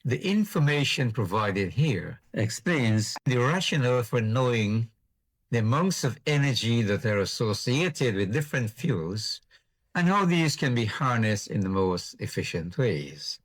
The information provided here explains the rationale for knowing the amounts of energy that are associated with different fuels and how these can be harnessed in the most efficient ways.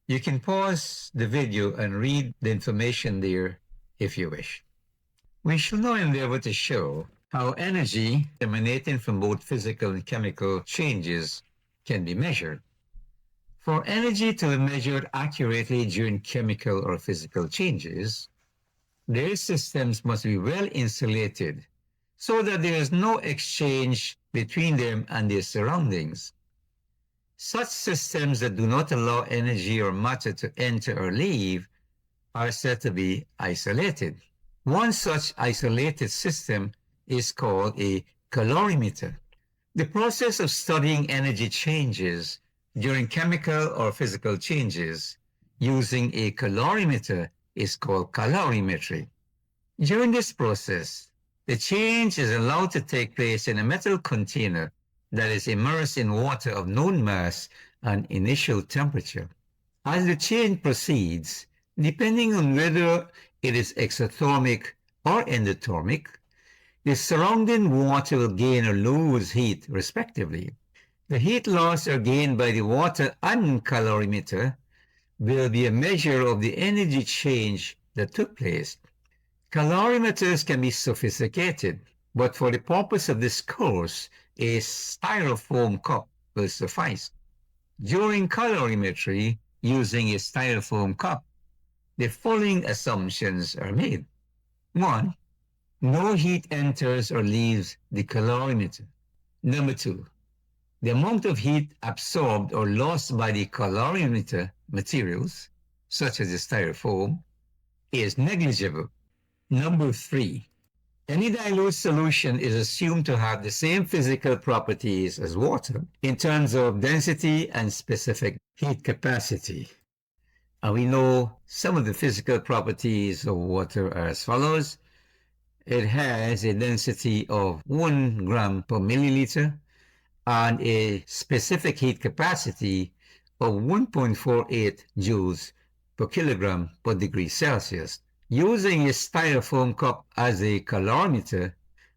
You can pause the video and read the information there if you wish. We shall now endeavor to show how energy emanating from both physical and chemical changes can be measured. For energy to be measured accurately during chemical or physical changes, their systems must be well insulated so that there is no exchange between them and their surroundings. Such systems that do not allow energy or matter to enter or leave are said to be isolated. One such isolated system is called a calorimeter. The process of studying energy changes during chemical or physical changes using a calorimeter is called calorimetry. During this process, the change is allowed to take place in a metal container that is immersed in water of known mass and initial temperature. As the change proceeds, depending on whether it is exothermic or endothermic, the surrounding water will gain or lose heat respectively. The heat loss or gained by the water and calorimeter will be a measure of the energy change that took place. Calorimeters can be sophisticated, but for the purpose of this course, a styrofoam cup will suffice. During calorimetry, using a styrofoam cup, the following assumptions are made. 1. No heat enters or leaves the calorimeter. Number 2. The amount of heat absorbed or lost by the calorimeter materials, such as the styrofoam, is negligible. Number 3. Any dilute solution is assumed to have the same physical properties as water in terms of density and specific heat capacity. And we know some of the physical properties of water are as follows. It has a density of 1 gram per milliliter and a specific heat capacity of 1.48 joules per kilogram per degree Celsius. Using a styrofoam cup as a calorimeter,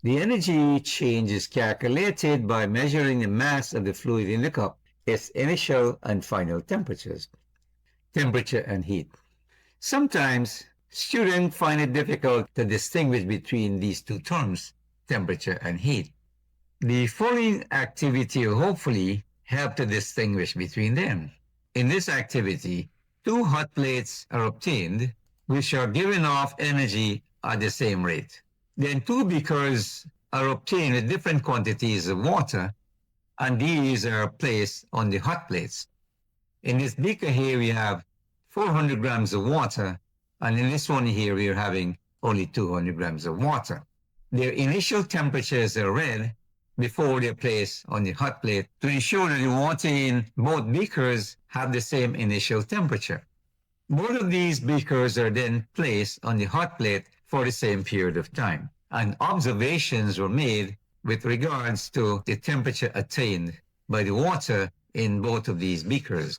the energy change is calculated by measuring the mass of the fluid in the cup, its initial and final temperatures. Temperature and heat. Sometimes students find it difficult to distinguish between these two terms, temperature and heat. The following activity will hopefully help to distinguish between them. In this activity, 2 hot plates are obtained which are giving off energy at the same rate. Then 2 beakers are obtained with different quantities of water, and these are placed on the hot plates. In this beaker here, we have 400 grams of water, and in this one here, we are having only 200 grams of water. Their initial temperatures are read before they're placed on the hot plate to ensure that the water in both beakers have the same initial temperature. Both of these beakers are then placed on the hot plate for the same period of time, and observations were made with regards to the temperature attained by the water in both of these beakers.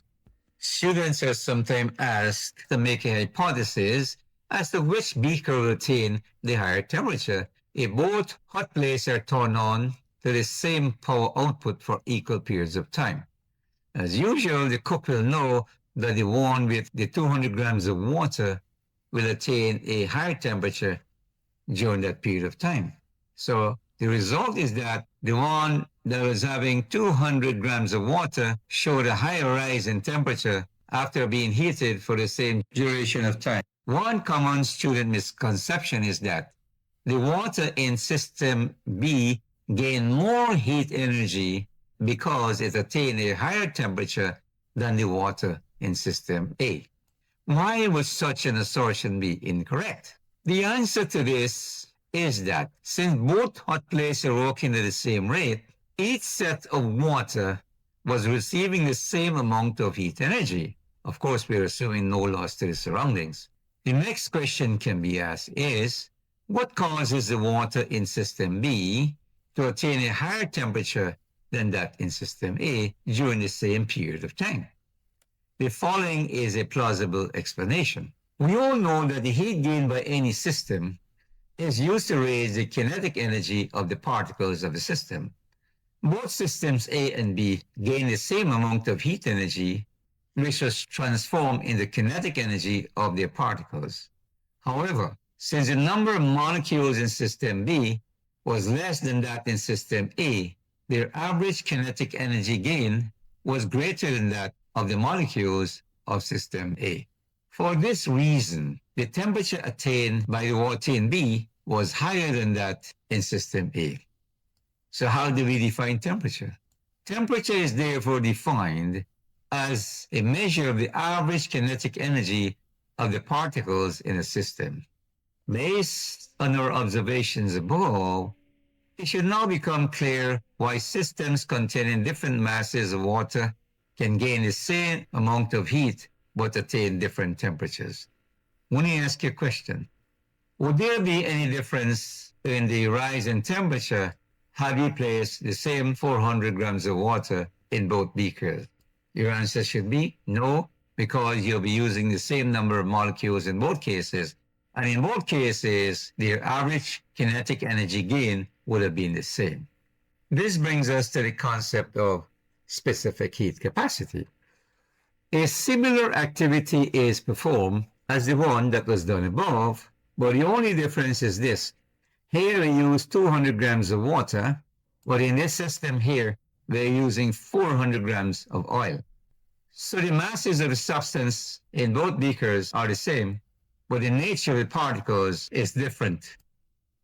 Students are sometimes asked to make a hypothesis as to which beaker will attain the higher temperature if both hot plates are turned on to the same power output for equal periods of time. As usual, the cook will know that the one with the 200 grams of water will attain a higher temperature during that period of time. So the result is that the one that was having 200 grams of water showed a higher rise in temperature after being heated for the same duration of time. One common student misconception is that the water in system B gained more heat energy because it attained a higher temperature than the water in system A. Why would such an assertion be incorrect? The answer to this is that since both hot plates are working at the same rate, each set of water was receiving the same amount of heat energy. Of course, we're assuming no loss to the surroundings. The next question can be asked is, what causes the water in system B to attain a higher temperature than that in system A during the same period of time? the following is a plausible explanation. We all know that the heat gained by any system is used to raise the kinetic energy of the particles of the system. Both systems A and B gain the same amount of heat energy, which was transformed into kinetic energy of their particles. However, since the number of molecules in system B was less than that in system A, their average kinetic energy gain was greater than that of the molecules of system A. For this reason, the temperature attained by the water in B was higher than that in system A. So how do we define temperature? Temperature is therefore defined as a measure of the average kinetic energy of the particles in a system. Based on our observations above, it should now become clear why systems containing different masses of water can gain the same amount of heat but attain different temperatures. When you ask a question, would there be any difference in the rise in temperature had you placed the same 400 grams of water in both beakers? Your answer should be no, because you'll be using the same number of molecules in both cases, and in both cases, their average kinetic energy gain would have been the same. This brings us to the concept of specific heat capacity. A similar activity is performed as the one that was done above, but the only difference is this. Here we use 200 grams of water, but in this system here, we're using 400 grams of oil. So the masses of the substance in both beakers are the same, but the nature of the particles is different.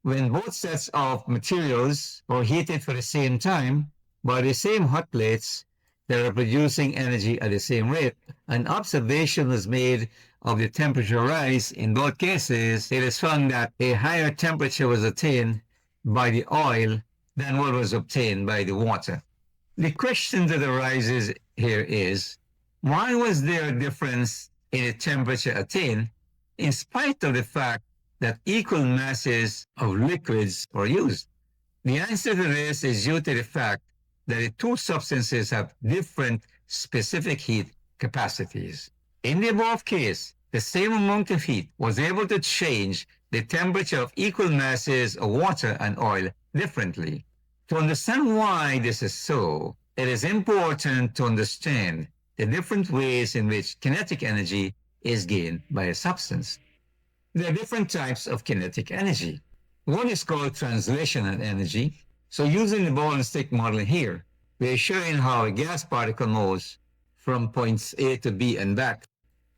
When both sets of materials are heated for the same time by the same hot plates that are producing energy at the same rate, an observation was made of the temperature rise in both cases. It is found that a higher temperature was attained by the oil than what was obtained by the water. The question that arises here is, why was there a difference in the temperature attained in spite of the fact that equal masses of liquids are used? The answer to this is due to the fact that the two substances have different specific heat capacities. In the above case, the same amount of heat was able to change the temperature of equal masses of water and oil differently. To understand why this is so, it is important to understand the different ways in which kinetic energy is gained by a substance. There are different types of kinetic energy. One is called translational energy. So using the ball and stick model here, we are showing how a gas particle moves from points A to B and back,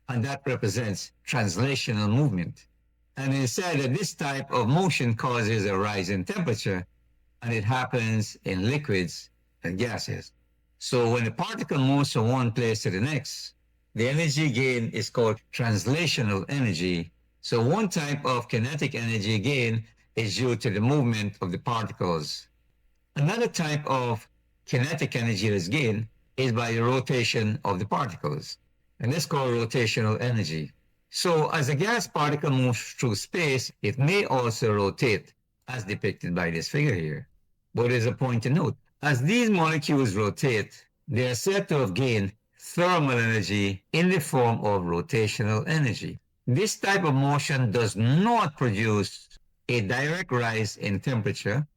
and that represents translational movement. And it is said that this type of motion causes a rise in temperature, and it happens in liquids and gases. So when a particle moves from one place to the next, the energy gain is called translational energy. So one type of kinetic energy gain is due to the movement of the particles. Another type of kinetic energy that is gained is by the rotation of the particles, and this is called rotational energy. So as a gas particle moves through space, it may also rotate, as depicted by this figure here. But there's a point to note. As these molecules rotate, they are said to have gained thermal energy in the form of rotational energy. This type of motion does not produce a direct rise in temperature,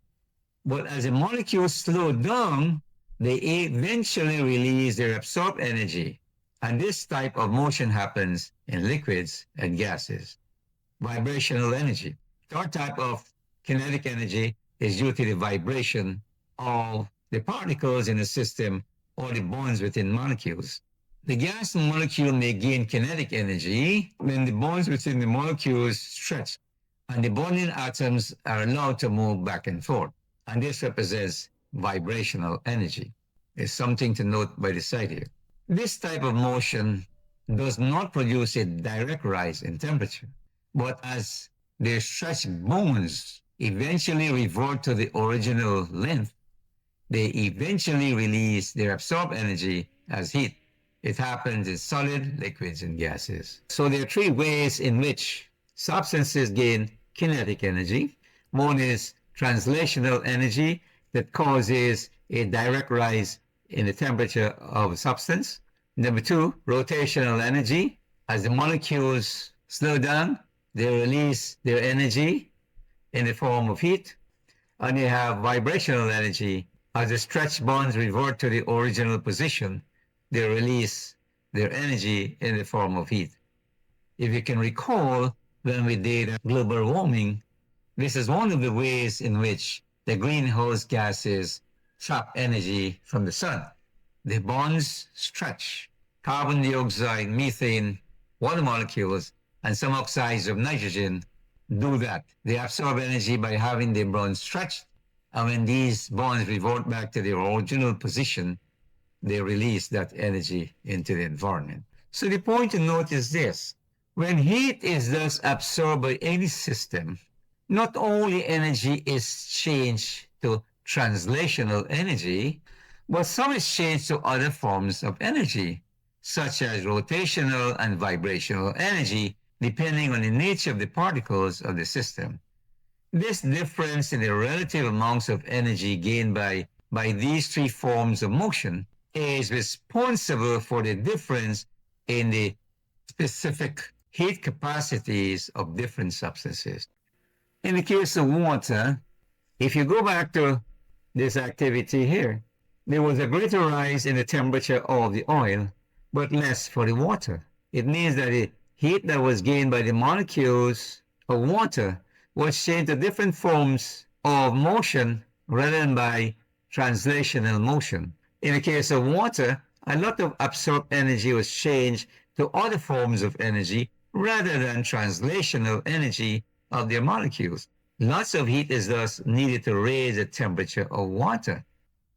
but as the molecules slow down, they eventually release their absorbed energy. And this type of motion happens in liquids and gases. Vibrational energy. Third type of kinetic energy is due to the vibration of the particles in the system or the bonds within molecules. The gas molecule may gain kinetic energy when the bonds within the molecules stretch and the bonding atoms are allowed to move back and forth. And this represents vibrational energy. It's something to note by the side here. This type of motion does not produce a direct rise in temperature, but as their stretched bonds eventually revert to the original length, they eventually release their absorbed energy as heat. It happens in solid, liquids, and gases. So there are three ways in which substances gain kinetic energy. One is translational energy that causes a direct rise in the temperature of a substance. Number two, rotational energy. As the molecules slow down, they release their energy in the form of heat. And you have vibrational energy. As the stretched bonds revert to the original position, they release their energy in the form of heat. If you can recall, when we did global warming, this is one of the ways in which the greenhouse gases trap energy from the sun. The bonds stretch. Carbon dioxide, methane, water molecules, and some oxides of nitrogen do that. They absorb energy by having their bonds stretched, and when these bonds revert back to their original position, they release that energy into the environment. So the point to note is this. When heat is thus absorbed by any system, not only energy is changed to translational energy, but some is changed to other forms of energy, such as rotational and vibrational energy, depending on the nature of the particles of the system. This difference in the relative amounts of energy gained by these three forms of motion is responsible for the difference in the specific heat capacities of different substances. In the case of water, if you go back to this activity here, there was a greater rise in the temperature of the oil, but less for the water. It means that the heat that was gained by the molecules of water was changed to different forms of motion rather than by translational motion. In the case of water, a lot of absorbed energy was changed to other forms of energy rather than translational energy of their molecules. Lots of heat is thus needed to raise the temperature of water.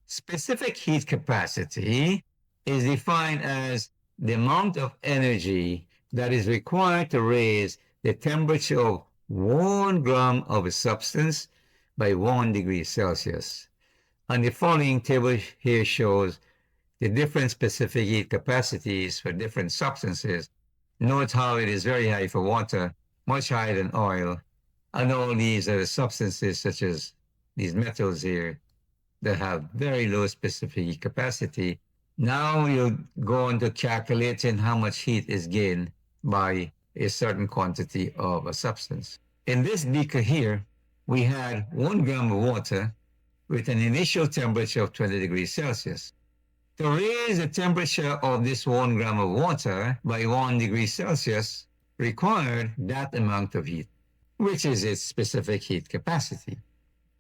Specific heat capacity is defined as the amount of energy that is required to raise the temperature of 1 gram of a substance by 1 degree Celsius. And the following table here shows the different specific heat capacities for different substances. Note how it is very high for water, much higher than oil. And all these are the substances such as these metals here that have very low specific heat capacity. Now you go on to calculating how much heat is gained by a certain quantity of a substance. In this beaker here, we had 1 gram of water with an initial temperature of 20 degrees Celsius. To raise the temperature of this 1 gram of water by 1 degree Celsius required that amount of heat, which is its specific heat capacity.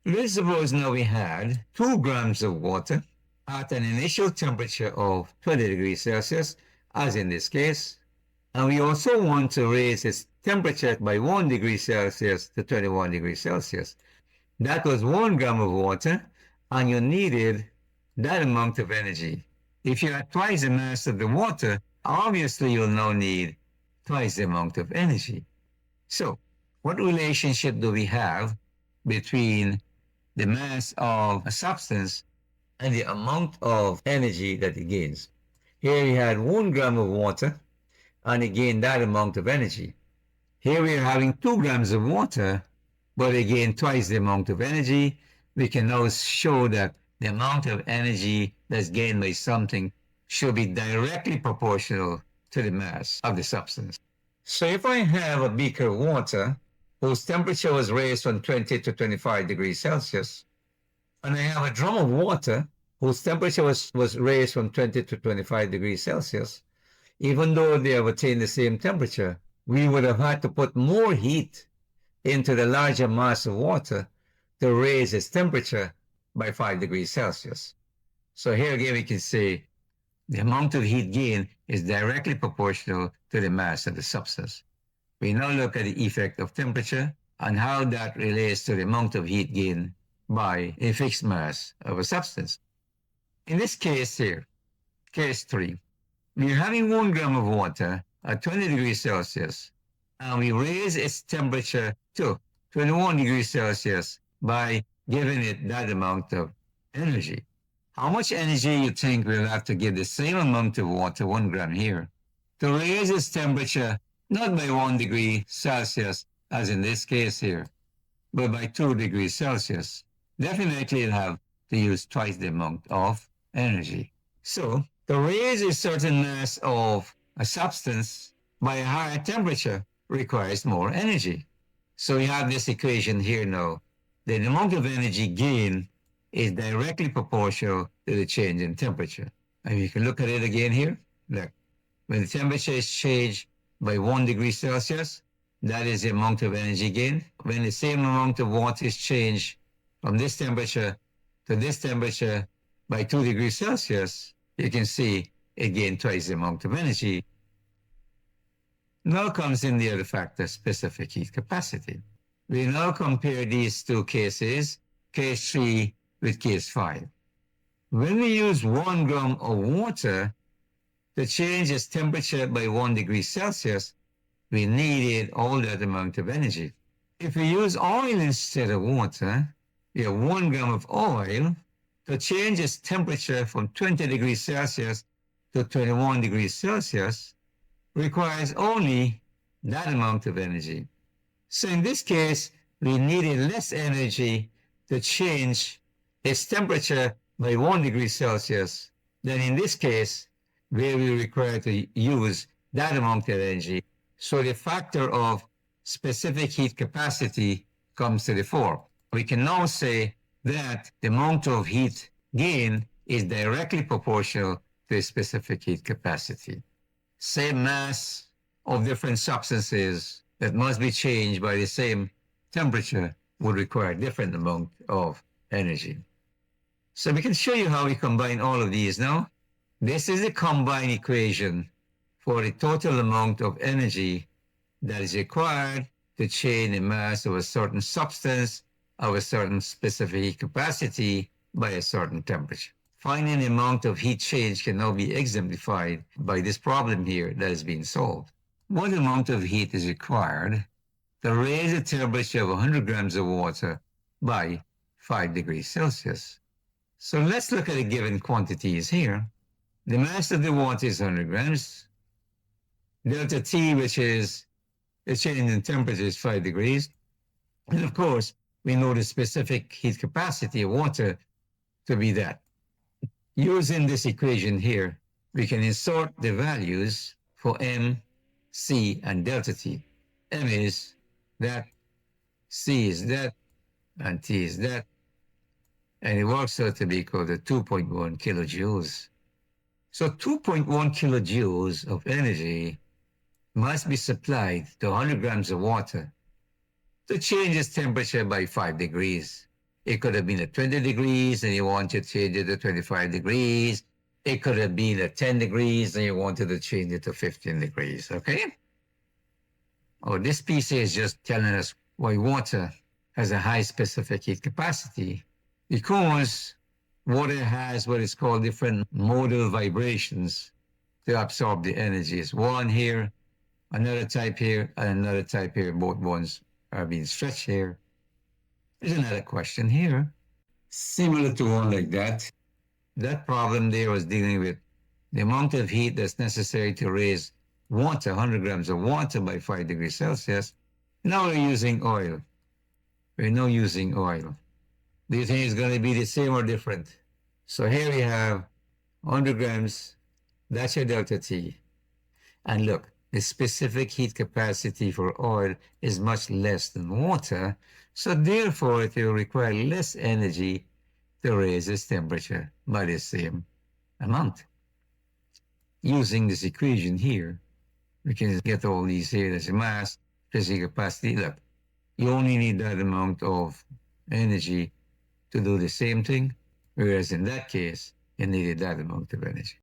Let's suppose now we had 2 grams of water at an initial temperature of 20 degrees Celsius, as in this case, and we also want to raise its temperature by 1 degree Celsius to 21 degrees Celsius. That was 1 gram of water, and you needed that amount of energy. If you had twice the mass of the water, obviously you'll now need twice the amount of energy. So, what relationship do we have between the mass of a substance and the amount of energy that it gains? Here you had 1 gram of water, and it gained that amount of energy. Here we are having 2 grams of water, but again twice the amount of energy. We can now show that the amount of energy that's gained by something should be directly proportional to the mass of the substance. So if I have a beaker of water whose temperature was raised from 20 to 25 degrees Celsius, and I have a drum of water whose temperature was raised from 20 to 25 degrees Celsius, even though they have attained the same temperature, we would have had to put more heat into the larger mass of water to raise its temperature by 5 degrees Celsius. So here again we can say the amount of heat gained is directly proportional to the mass of the substance. We now look at the effect of temperature and how that relates to the amount of heat gained by a fixed mass of a substance. In this case here, case 3, we are having 1 gram of water at 20 degrees Celsius, and we raise its temperature to 21 degrees Celsius by giving it that amount of energy. How much energy you think we'll have to give the same amount of water, 1 gram here, to raise its temperature not by 1 degree Celsius, as in this case here, but by 2 degrees Celsius? Definitely you'll have to use twice the amount of energy. So To raise a certain mass of a substance by a higher temperature requires more energy. So we have this equation here now. The amount of energy gain is directly proportional to the change in temperature. And you can look at it again here. Look, when the temperature is changed by 1 degree Celsius, that is the amount of energy gain. When the same amount of water is changed from this temperature to this temperature by 2 degrees Celsius, you can see it gained twice the amount of energy. Now comes in the other factor, specific heat capacity. We now compare these two cases, case 3 with case 5. When we use 1 gram of water to change its temperature by 1 degree Celsius, we needed all that amount of energy. If we use oil instead of water, we have 1 gram of oil to change its temperature from 20 degrees Celsius to 21 degrees Celsius requires only that amount of energy. So in this case, we needed less energy to change its temperature by 1 degree Celsius than in this case, where we require to use that amount of energy. So the factor of specific heat capacity comes to the fore. We can now say that the amount of heat gain is directly proportional to the specific heat capacity. Same mass of different substances that must be changed by the same temperature would require a different amount of energy. So we can show you how we combine all of these now. This is the combined equation for the total amount of energy that is required to change the mass of a certain substance of a certain specific heat capacity by a certain temperature. Finding the amount of heat change can now be exemplified by this problem here that is being solved. What amount of heat is required to raise the temperature of 100 grams of water by 5 degrees Celsius? So let's look at the given quantities here. The mass of the water is 100 grams. Delta T, which is the change in temperature, is 5 degrees. And of course, we know the specific heat capacity of water to be that. Using this equation here, we can insert the values for M, C, and delta T. M is that, C is that, and T is that. And it works out to be equal to 2.1 kilojoules. So 2.1 kilojoules of energy must be supplied to 100 grams of water to change its temperature by 5 degrees. It could have been at 20 degrees and you wanted to change it to 25 degrees. It could have been at 10 degrees and you wanted to change it to 15 degrees, okay? Oh, this piece here is just telling us why water has a high specific heat capacity, because water has what is called different modal vibrations to absorb the energies. One here, another type here, and another type here. Both ones are being stretched here. There's another question here, similar to one like that. That problem there was dealing with the amount of heat that's necessary to raise water, 100 grams of water by 5 degrees Celsius. Now we're using oil. We're now using oil. Do you think it's going to be the same or different? So here we have 100 grams, that's your delta T. And look, the specific heat capacity for oil is much less than water, so therefore it will require less energy to raise its temperature by the same amount. Using this equation here, we can get all these here as a mass, physical capacity. Look, you only need that amount of energy to do the same thing, whereas in that case, you needed that amount of energy.